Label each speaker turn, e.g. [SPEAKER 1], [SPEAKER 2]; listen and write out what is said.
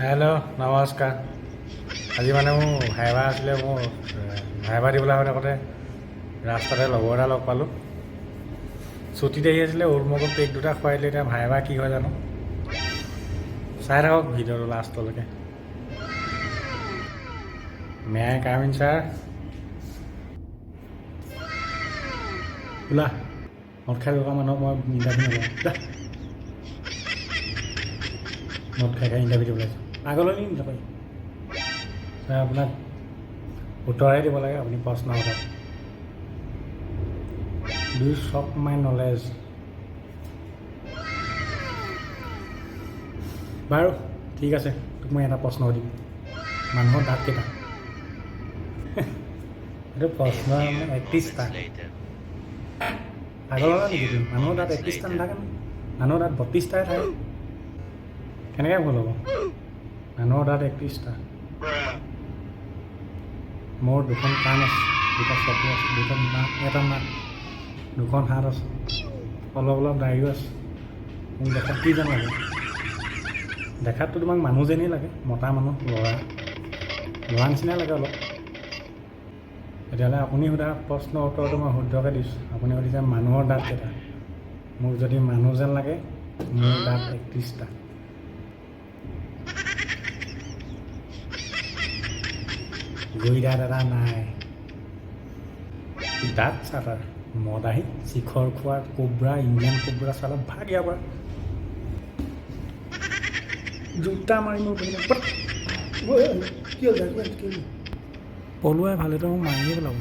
[SPEAKER 1] Hello' নমস্কাৰ। আজি মানে মোৰ ভাইবা আছিলে, মোৰ ভাইবা দিবলৈ আহোঁতে আগতে ৰাস্তাতে লগৰ এটা লগ পালোঁ। ছুটীত আহি আছিলে, ওলমুকৰ পেক দুটা খুৱাই দিলে। এতিয়া ভাইবা কি হয় জানো, চাই থাকক ভিডিঅ'টো লাষ্টলৈকে। May I come in sir? ওলা, মদ খাই থকা মানুহক মই ইণ্টাৰভিউ নলওঁ। মদ খাই ইণ্টাৰভিউ দিব লাগিছোঁ, আগলৈ নি নাপায় ছাৰ। আপোনাক উত্তৰহে দিব লাগে, আপুনি প্ৰশ্ন উত্তৰ। Do you shock my knowledge? বাৰু ঠিক আছে, তোক মই এটা প্ৰশ্ন সুধিম। মানুহৰ দাঁত কেইটা? এইটো প্ৰশ্ন 31টা। পাগল হয় নেকি তুমি? মানুহৰ দাঁত 31টা নাথাকে ন, মানুহৰ দাঁত 32টাহে থাকে। কেনেকৈ ভুল হ'ব? মানুহৰ দাঁত 31টা। মোৰ দুখন কাণ আছে, দুটা চকু আছে, দুটা নাক, এটা নাক, দুখন হাত আছে, অলপ অলপ দাঢ়িও আছে। মোক দেখাত কি যেন লাগে? দেখাততো তোমাক মানুহ যেনেই লাগে, মতা মানুহ, ল'ৰা নিচিনাই লাগে অলপ। তেতিয়াহ'লে আপুনি সোধা প্ৰশ্নৰ উত্তৰটো মই শুদ্ধকৈ দিছোঁ। আপুনি সুধিছে মানুহৰ দাঁত কেইটা। মোক যদি মানুহ যেন লাগে, মোৰ দাঁত 31টা। গুৰি দাঁত এটা নাই। দাঁত চাটাৰ মদাহী শিখৰ খোৱা কোব্ৰা, ইণ্ডিয়ান কোব্ৰা চালা ভাগ ইয়াৰ পৰা। জোতা মাৰি মোৰ কি হ'ল? পলুৱাই ভালেতো মোক মাৰিয়ে পেলাব।